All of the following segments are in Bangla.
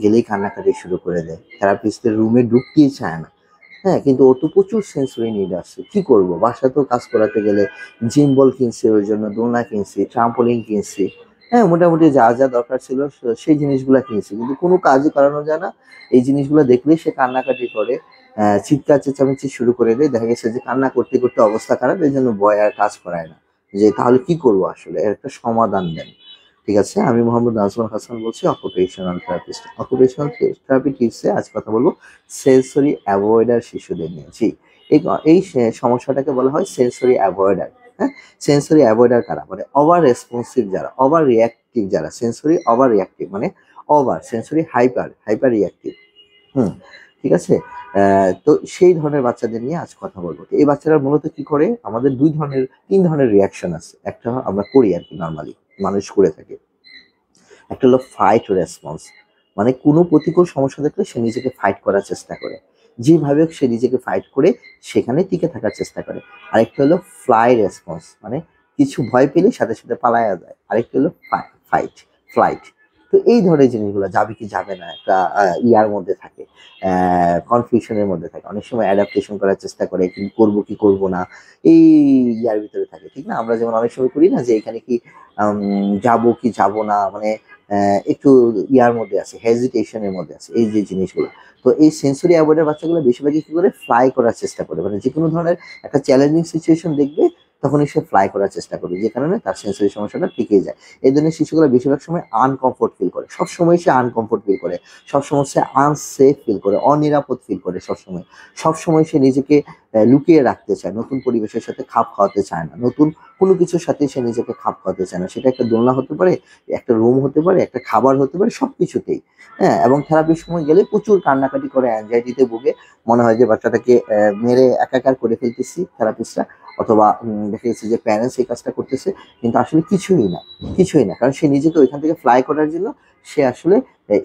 গেলেই কান্নাকাটি শুরু করে দেয়, থেরাপিস্টের রুমে ঢুকতেই চায় না। হ্যাঁ, কিন্তু ওর তো প্রচুর সেন্সরি নিড আছে, কি করব, বাসাতেও কাজ করাতে গেলে জিম বল কিনছি, ওর জন্য দোলনা কিনছি, ট্রাম্পোলিন কিনছি, হ্যাঁ মোটামুটি যা যা দরকার ছিল সেই জিনিসগুলো কিনছি, কিন্তু কোনো কাজই করানো যায় না। এই জিনিসগুলো দেখলেই সে কান্নাকাটি করে, চিৎকার চেঁচামেচি শুরু করে দেয়। দেখা গেছে যে কান্না করতে করতে অবস্থা খারাপ, এই জন্য ভয় আর কাজ করায় না। যে তাহলে কি করবো আসলে, এর একটা সমাধান দেন। ঠিক আছে, আমি মোহাম্মদ নাজমুল হাসান বলছি, অকুপেশনাল থেরাপিস্ট। অকুপেশনাল থেরাপি টিপসে আজ কথা বলবো সেন্সরি অ্যাভয়েডার শিশুদের নিয়ে। জি, এই এই সমস্যাটাকে বলা হয় সেন্সরি অ্যাভয়েডার। হ্যাঁ, সেন্সরি অ্যাভয়েডার কারা, মানে ওভার রেসপন্সিভ যারা, ওভার রিয়াক্টিভ যারা, সেন্সরি ওভার রিয়াক্টিভ মানে over, sensory hyper, hyper reactive. হুম, ঠিক আছে। তো সেই ধরনের বাচ্চাদের নিয়ে আজ কথা বলবো। তো এই বাচ্চারা মূলত কি করে, আমাদের তিন ধরনের রিয়াকশন আছে। একটা আমরা করি আর কি, নর্মালি মানুষ করে থাকে। একটা হলো ফাইট রেসপন্স, মানে কোনো প্রতিকূল সমস্যা দেখলে সে নিজেকে ফাইট করার চেষ্টা করে, যেভাবে হোক সে নিজেকে ফাইট করে সেখানে টিকে থাকার চেষ্টা করে। আরেকটা হলো ফ্লাই রেসপন্স, মানে কিছু ভয় পেলে সাথে সাথে পালায়া যায়। আরেকটা হলো ফাইট, ফ্লাইট। তো এই ধরনের জিনিসগুলো যাবে কি যাবে না একটা ইয়ার মধ্যে থাকে, কনফিউশনের মধ্যে থাকে, অনেক সময় অ্যাডাপ্টেশন করার চেষ্টা করে, কিন্তু করবো কি করবো না এই ইয়ার ভিতরে থাকে। ঠিক না, আমরা যেমন অনেক সময় করি না যে এখানে কি যাবো কি যাবো না, মানে একটু ইয়ার মধ্যে আছে, হেজিটেশনের মধ্যে আছে, এই যে জিনিসগুলো। তো এই সেন্সরি অ্যাভয়েডের বাচ্চাগুলো বেশিরভাগই কি করে, ফ্লাই করার চেষ্টা করে, মানে যে কোনো ধরনের একটা চ্যালেঞ্জিং সিচুয়েশন দেখবে তখনই সে ফ্লাই করার চেষ্টা করবে, যে কারণে তার সেন্সরি সমস্যাটা টিকে যায়। এই ধরনের শিশুগুলো বেশিরভাগ সময় আনকমফোর্ট ফিল করে, সবসময় সে আনকমফোর্ট ফিল করে, সবসময় সে আনসেফ ফিল করে, অনিরাপদ ফিল করে, সবসময় সবসময় সে নিজেকে লুকিয়ে রাখতে চায়, নতুন পরিবেশের সাথে খাপ খাওয়াতে চায় না, নতুন কোনো কিছুর সাথে সে নিজেকে খাপ খাওয়াতে চায় না। সেটা একটা দোলনা হতে পারে, একটা রুম হতে পারে, একটা খাবার হতে পারে, সবকিছুতেই। হ্যাঁ, এবং থেরাপির সময় গেলে প্রচুর কান্নাকাটি করে, অ্যাংজাইটিতে ভুগে, মনে হয় যে বাচ্চাটাকে মেরে একাকার করে ফেলতেছি থেরাপিস্টরা, অথবা দেখা গেছে যে প্যারেন্টস এই কাজটা করতেছে, কিন্তু আসলে কিছুই না, কিছুই না, কারণ সে নিজেকে ওইখান থেকে ফ্লাই করার জন্য সে আসলে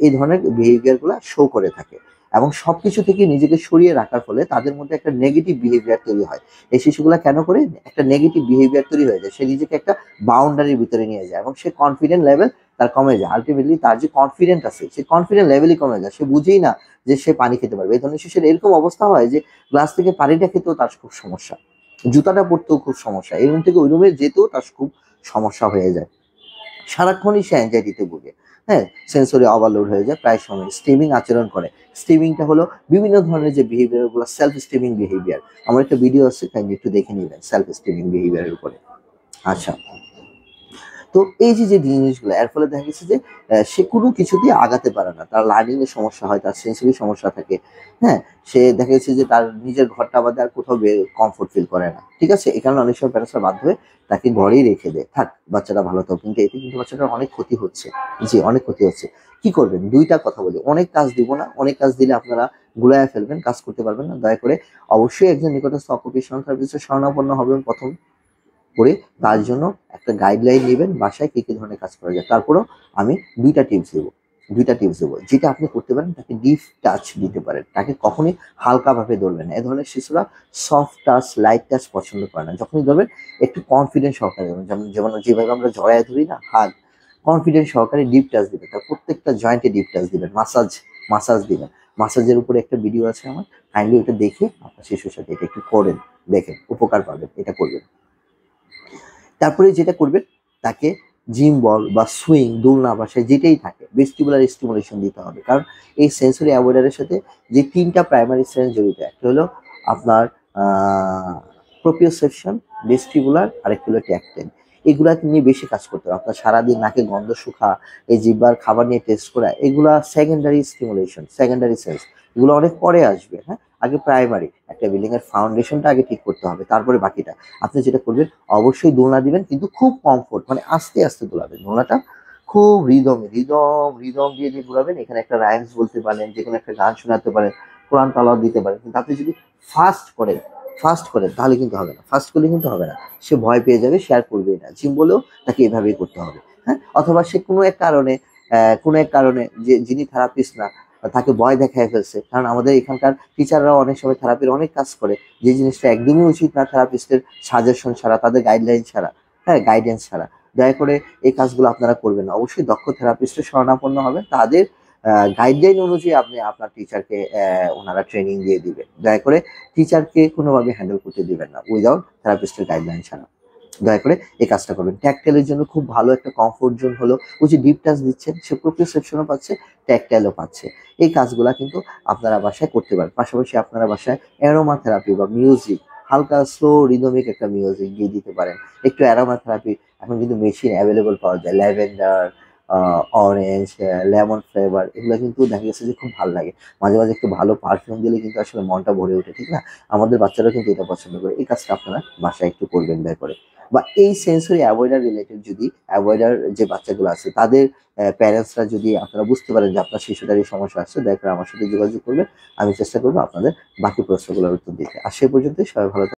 এই ধরনের বিহেভিয়ার গুলা শো করে থাকে। এবং সবকিছু থেকে নিজেকে সরিয়ে রাখার ফলে তাদের মধ্যে একটা নেগেটিভ বিহেভিয়ার তৈরি হয়। এই শিশুগুলা কেন করে, একটা নেগেটিভ বিহেভিয়ার তৈরি হয়ে যায়, সে নিজেকে একটা বাউন্ডারির ভিতরে নিয়ে যায় এবং সে কনফিডেন্ট লেভেল তার কমে যায়। আলটিমেটলি তার যে কনফিডেন্ট আছে, সে কনফিডেন্ট লেভেলই কমে যায়, সে বুঝেই না যে সে পানি খেতে পারবে। এই ধরনের শিশুর এরকম অবস্থা হয় যে গ্লাস থেকে পানিটা খেতেও তার খুব সমস্যা, জুতাটা পরতেও খুব সমস্যা, এই রুম থেকে ওই রুমে যেতেও তার খুব সমস্যা হয়ে যায়। সারাক্ষণই সে অ্যাংজাইটিতে ভুগে। হ্যাঁ, সেন্সরি ওভারলোড হয়ে যায়, প্রায় সময় স্টিমিং আচরণ করে। স্টিমিংটা হলো বিভিন্ন ধরনের যে বিহেভিয়ার গুলো, সেলফ স্টিমিং বিহেভিয়ার। আমার একটা ভিডিও আছে, কাইন্ডলি একটু দেখে নিবেন সেলফ স্টিমিং বিহেভিয়ারের উপরে। আচ্ছা, তো এই যে যে জিনিসগুলো, এর ফলে দেখা গেছে যে সে কোনো কিছুতেই আগাতে পারে না, তার লার্নিং এর সমস্যা হয়, তার সেন্সরি সমস্যা থাকে। হ্যাঁ, সে দেখা গেছে যে তার নিজের ঘরটা বাদে আর কোথাও কমফোর্ট ফিল করে না। ঠিক আছে, এই কারণে অনেক সময় প্যারেন্টসরা বাধ্য হয়ে তাকে ঘরেই রেখে দেয়, থাক বাচ্চাটা ভালো থাকুক, কিন্তু এতে কিন্তু বাচ্চাটার অনেক ক্ষতি হচ্ছে। জি, অনেক ক্ষতি হচ্ছে। কি করবেন, দুইটা কথা বলি, অনেক কাজ দিব না, অনেক কাজ দিলে আপনারা গুলায় ফেলবেন, কাজ করতে পারবেন না। দয়া করে অবশ্যই একজন নিকটস্থ অকুপেশনাল থেরাপিস্টের শরণাপন্ন হবেন প্রথম করে, তার জন্য একটা গাইডলাইন নেবেন বাসায় কি কি ধরনের কাজ করা যায়। তারপরেও আমি দুইটা টিপস দেবো, যেটা আপনি করতে পারেন, তাকে ডিপ টাচ দিতে পারেন, তাকে কখনই হালকাভাবে ধরবেন না। এ ধরনের শিশুরা সফট টাচ, লাইট টাচ পছন্দ করে না। যখনই ধরবেন একটু কনফিডেন্স সহকারে ধরবেন, যেমন যেমন যেভাবে আমরা জড়ায় ধরি না, হাত, কনফিডেন্স সহকারে ডিপ টাচ দিবেন, তার প্রত্যেকটা জয়েন্টে ডিপ টাচ দিবেন, মাসাজ দিবেন। মাসাজের উপরে একটা ভিডিও আছে আমার, কাইন্ডলি ওটা দেখে আপনার শিশুর সাথে এটা একটু করেন, দেখেন উপকার পাবেন, এটা করবেন। তারপরে যেটা করবেন, তাকে জিম বল বা সুইং, দোলনা, বাসায় যেটাই থাকে, ভেস্টিবুলার স্টিমুলেশন দিতে হবে। কারণ এই সেন্সরি অ্যাভয়েডারের সাথে যে তিনটা প্রাইমারি সেন্স জড়িত, একটা হলো আপনার প্রোপিওসেপশন, ভেস্টিবুলার, আর একটা হলো ট্যাকটাইল। এগুলা নিয়ে বেশি কাজ করতে হবে। আপনার সারাদিন নাকে গন্ধ শুকা, এই জিহ্বার খাবার নিয়ে টেস্ট করা, এগুলা সেকেন্ডারি স্টিমুলেশন, সেকেন্ডারি সেন্স, এগুলো অনেক পরে আসবে। হ্যাঁ, আগে প্রাইমারি একটা বিল্ডিং এর ফাউন্ডেশনটা আগে ঠিক করতে হবে, তারপরে বাকিটা। আপনি যেটা করবেন, অবশ্যই দোলনা দিবেন, কিন্তু খুব কমফোর্ট, মানে আস্তে আস্তে দোলাবেন দোলনাটা, খুব রিদম দিয়ে দিয়ে দোলাবেন। এখানে একটা রাইমস বলতে পারেন, যে কোনো একটা গান শোনাতে পারেন, কোরআন তালাওয়াত দিতে পারেন। কিন্তু আপনি যদি ফাস্ট করেন তাহলে কিন্তু হবে না, ফাস্ট করলে কিন্তু হবে না, সে ভয় পেয়ে যাবে, সে আর করবেই না। জিম বলেও তাকে এভাবেই করতে হবে। হ্যাঁ, অথবা সে কোনো এক কারণে যে যিনি থেরাপিস্ট না, তাকে ভয় দেখায় ফেলছে। কারণ আমাদের এখানকার টিচাররাও অনেক সময় থেরাপির অনেক কাজ করে, যে জিনিসটা একদমই উচিত না থেরাপিস্টের সাজেশন ছাড়া, তাদের গাইডলাইন ছাড়া, হ্যাঁ গাইডেন্স ছাড়া। দয়া করে এই কাজগুলো আপনারা করবেন না। অবশ্যই দক্ষ থেরাপিস্টের শরণাপন্ন হবেন, তাদের গাইডলাইন অনুযায়ী আপনি আপনার টিচারকে ওনারা ট্রেনিং দিয়ে দিবেন। দয়া করে টিচারকে কোনোভাবে হ্যান্ডেল করতে দিবেন না উইদাউট থেরাপিস্টের গাইডলাইন ছাড়া। দয়া করে এই কাজটা করবেন। ট্যাক্টাইলের জন্য খুব ভালো একটা কমফোর্ট জোন হলো ওই যে ডিপ টাচ দিচ্ছেন, সে প্রোপ্রিওসেপশনও পাচ্ছে, ট্যাক্টাইলও পাচ্ছে। এই কাজগুলা কিন্তু আপনারা বাসায় করতে পারেন। পাশাপাশি আপনারা বাসায় অ্যারোমা থেরাপি বা মিউজিক, হালকা স্লো রিদমিক একটা মিউজিক দিয়ে দিতে পারেন। একটু অ্যারোমা থেরাপি এখন কিন্তু মেশিন অ্যাভেলেবল পাওয়া যায়। ল্যাভেন্ডার, অরেঞ্জ, লেমন ফ্লেভার, এগুলো কিন্তু দেখা গেছে যে খুব ভাল লাগে। মাঝে, মাঝে একটু ভালো পারফিউম দিলে কিন্তু আসলে মনটা ভরে ওঠে, ঠিক না? আমাদের বাচ্চারাও কিন্তু এটা পছন্দ করে। এই কাজটা আপনারা বাসায় একটু করবেন দয়া করে। বা এই সেন্সরি অ্যাভয়েডার রিলেটেড যদি অ্যাভয়েডার যে বাচ্চাগুলো আছে তাদের প্যারেন্টসরা যদি আপনারা বুঝতে পারেন যে আপনার শিশুটার এই সমস্যা আছে, দয়া করে আমার সাথে যোগাযোগ করবেন। আমি চেষ্টা করব আপনাদের বাকি প্রশ্নগুলোর উত্তর দিতে। আর সে পর্যন্তই সবাই ভালো থাকবেন।